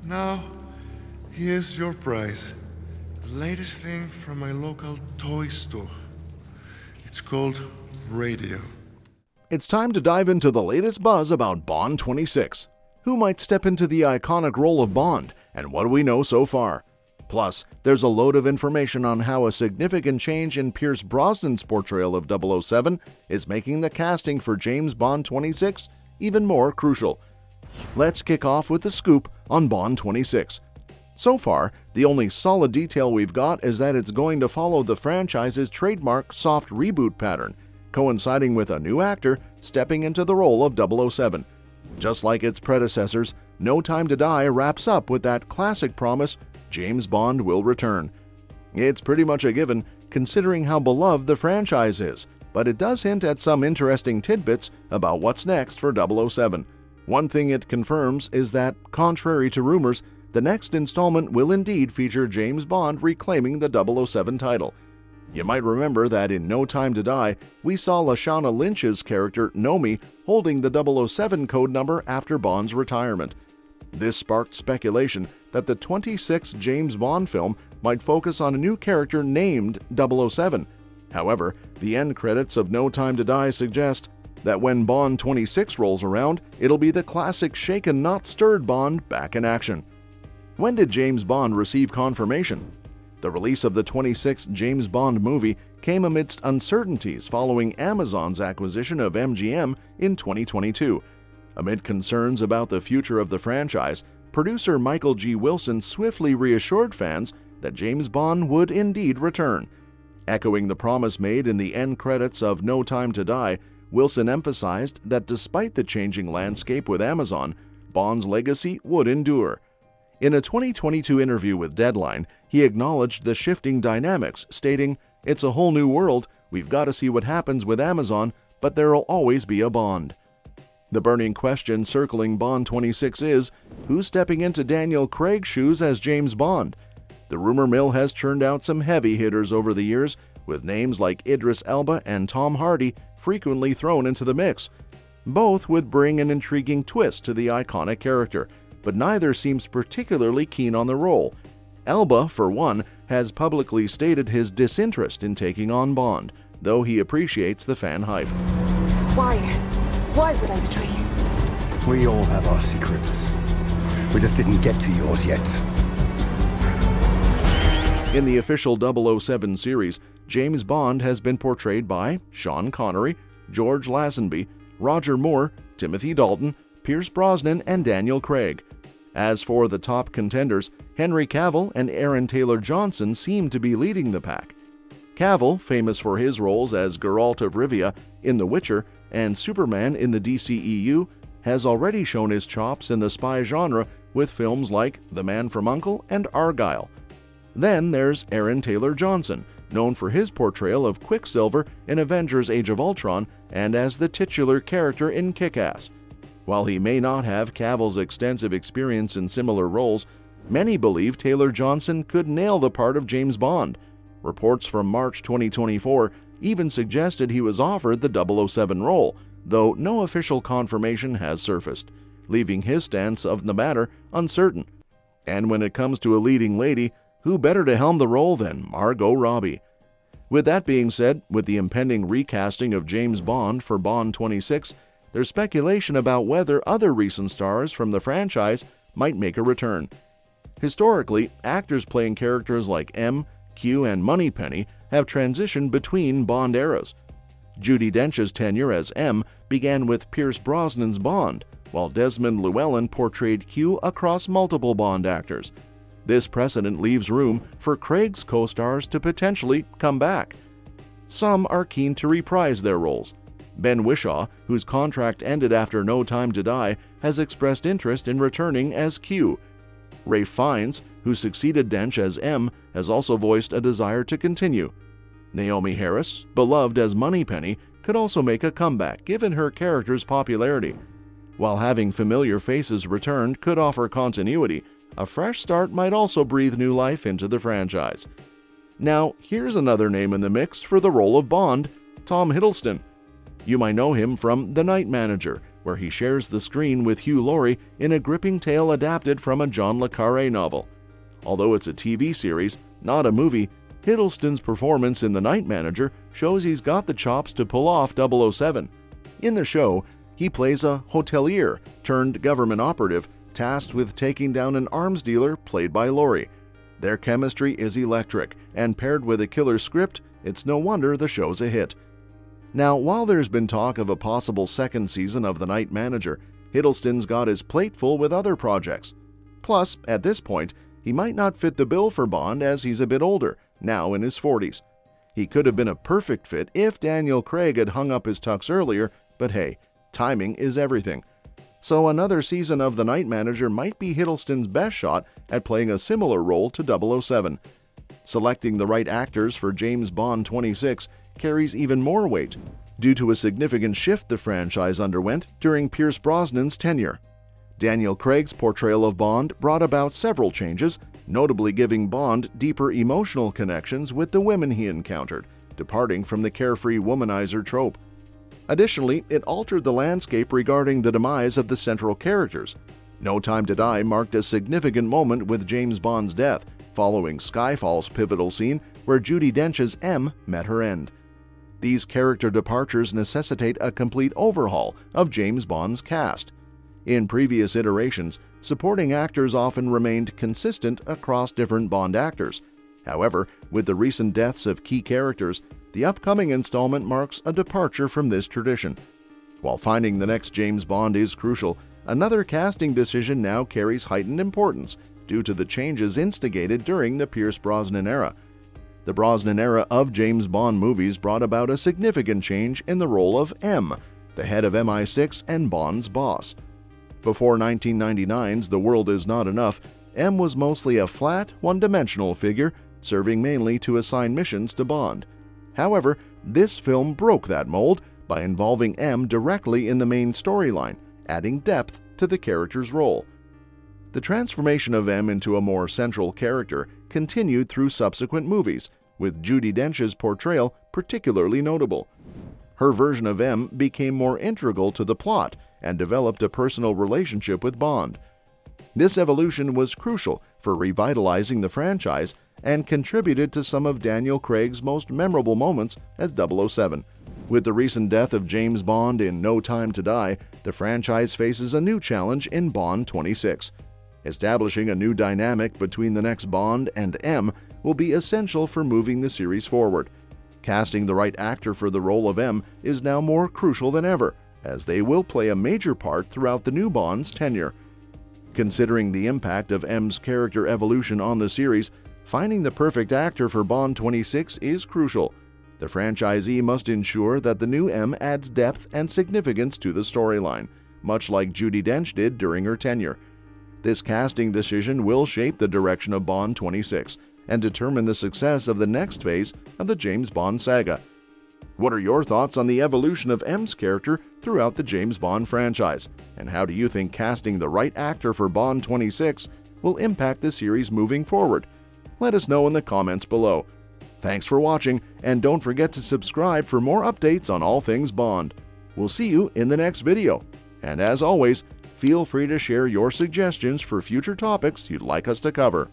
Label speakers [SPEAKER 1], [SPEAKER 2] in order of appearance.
[SPEAKER 1] Now, here's your prize. The latest thing from my local toy store. It's called Radio.
[SPEAKER 2] It's time to dive into the latest buzz about Bond 26. Who might step into the iconic role of Bond, and what do we know so far? Plus, there's a load of information on how a significant change in Pierce Brosnan's portrayal of 007 is making the casting for James Bond 26 even more crucial. Let's kick off with the scoop on Bond 26. So far, the only solid detail we've got is that it's going to follow the franchise's trademark soft reboot pattern, coinciding with a new actor stepping into the role of 007. Just like its predecessors, No Time to Die wraps up with that classic promise: James Bond will return. It's pretty much a given, considering how beloved the franchise is, but it does hint at some interesting tidbits about what's next for 007. One thing it confirms is that, contrary to rumors, the next installment will indeed feature James Bond reclaiming the 007 title. You might remember that in No Time to Die, we saw Lashana Lynch's character Nomi holding the 007 code number after Bond's retirement. This sparked speculation that the 26th James Bond film might focus on a new character named 007. However, the end credits of No Time to Die suggest that when Bond 26 rolls around, it'll be the classic shaken not stirred Bond back in action. When did James Bond receive confirmation? The release of the 26th James Bond movie came amidst uncertainties following Amazon's acquisition of MGM in 2022. Amid concerns about the future of the franchise, producer Michael G. Wilson swiftly reassured fans that James Bond would indeed return. Echoing the promise made in the end credits of No Time to Die, Wilson emphasized that despite the changing landscape with Amazon, Bond's legacy would endure. In a 2022 interview with Deadline, he acknowledged the shifting dynamics, stating, "It's a whole new world, we've got to see what happens with Amazon, but there'll always be a Bond." The burning question circling Bond 26 is, who's stepping into Daniel Craig's shoes as James Bond? The rumor mill has churned out some heavy hitters over the years, with names like Idris Elba and Tom Hardy frequently thrown into the mix. Both would bring an intriguing twist to the iconic character, but neither seems particularly keen on the role. Elba, for one, has publicly stated his disinterest in taking on Bond, though he appreciates the fan hype.
[SPEAKER 3] Why? Why would I betray you?
[SPEAKER 4] We all have our secrets. We just didn't get to yours yet.
[SPEAKER 2] In the official 007 series, James Bond has been portrayed by Sean Connery, George Lazenby, Roger Moore, Timothy Dalton, Pierce Brosnan, and Daniel Craig. As for the top contenders, Henry Cavill and Aaron Taylor-Johnson seem to be leading the pack. Cavill, famous for his roles as Geralt of Rivia in The Witcher and Superman in the DCEU, has already shown his chops in the spy genre with films like The Man from U.N.C.L.E. and Argylle. Then there's Aaron Taylor-Johnson, known for his portrayal of Quicksilver in Avengers Age of Ultron and as the titular character in Kick-Ass. While he may not have Cavill's extensive experience in similar roles, many believe Taylor-Johnson could nail the part of James Bond. Reports from March 2024 even suggested he was offered the 007 role, though no official confirmation has surfaced, leaving his stance of the matter uncertain. And when it comes to a leading lady, who better to helm the role than Margot Robbie? With that being said, with the impending recasting of James Bond for Bond 26, there's speculation about whether other recent stars from the franchise might make a return. Historically, actors playing characters like M, Q, and Moneypenny have transitioned between Bond eras. Judi Dench's tenure as M began with Pierce Brosnan's Bond, while Desmond Llewellyn portrayed Q across multiple Bond actors. This precedent leaves room for Craig's co-stars to potentially come back. Some are keen to reprise their roles. Ben Whishaw, whose contract ended after No Time to Die, has expressed interest in returning as Q. Ralph Fiennes, who succeeded Dench as M, has also voiced a desire to continue. Naomi Harris, beloved as Moneypenny, could also make a comeback given her character's popularity. While having familiar faces returned could offer continuity, a fresh start might also breathe new life into the franchise. Now, here's another name in the mix for the role of Bond, Tom Hiddleston. You might know him from The Night Manager, where he shares the screen with Hugh Laurie in a gripping tale adapted from a John le Carré novel. Although it's a TV series, not a movie, Hiddleston's performance in The Night Manager shows he's got the chops to pull off 007. In the show, he plays a hotelier turned government operative tasked with taking down an arms dealer played by Laurie. Their chemistry is electric, and paired with a killer script, it's no wonder the show's a hit. Now, while there's been talk of a possible second season of The Night Manager, Hiddleston's got his plate full with other projects. Plus, at this point, he might not fit the bill for Bond as he's a bit older, now in his 40s. He could have been a perfect fit if Daniel Craig had hung up his tux earlier, but hey, timing is everything. So another season of The Night Manager might be Hiddleston's best shot at playing a similar role to 007. Selecting the right actors for James Bond 26 carries even more weight, due to a significant shift the franchise underwent during Pierce Brosnan's tenure. Daniel Craig's portrayal of Bond brought about several changes, notably giving Bond deeper emotional connections with the women he encountered, departing from the carefree womanizer trope. Additionally, it altered the landscape regarding the demise of the central characters. No Time to Die marked a significant moment with James Bond's death, following Skyfall's pivotal scene where Judi Dench's M met her end. These character departures necessitate a complete overhaul of James Bond's cast. In previous iterations, supporting actors often remained consistent across different Bond actors. However, with the recent deaths of key characters, the upcoming installment marks a departure from this tradition. While finding the next James Bond is crucial, another casting decision now carries heightened importance due to the changes instigated during the Pierce Brosnan era. The Brosnan era of James Bond movies brought about a significant change in the role of M, the head of MI6 and Bond's boss. Before 1999's The World Is Not Enough, M was mostly a flat, one-dimensional figure, serving mainly to assign missions to Bond. However, this film broke that mold by involving M directly in the main storyline, adding depth to the character's role. The transformation of M into a more central character continued through subsequent movies, with Judi Dench's portrayal particularly notable. Her version of M became more integral to the plot and developed a personal relationship with Bond. This evolution was crucial for revitalizing the franchise and contributed to some of Daniel Craig's most memorable moments as 007. With the recent death of James Bond in No Time to Die, the franchise faces a new challenge in Bond 26. Establishing a new dynamic between the next Bond and M will be essential for moving the series forward. Casting the right actor for the role of M is now more crucial than ever, as they will play a major part throughout the new Bond's tenure. Considering the impact of M's character evolution on the series, finding the perfect actor for Bond 26 is crucial. The franchisee must ensure that the new M adds depth and significance to the storyline, much like Judi Dench did during her tenure. This casting decision will shape the direction of Bond 26 and determine the success of the next phase of the James Bond saga. What are your thoughts on the evolution of M's character throughout the James Bond franchise? And how do you think casting the right actor for Bond 26 will impact the series moving forward? Let us know in the comments below. Thanks for watching, and don't forget to subscribe for more updates on all things Bond. We'll see you in the next video. And as always, feel free to share your suggestions for future topics you'd like us to cover.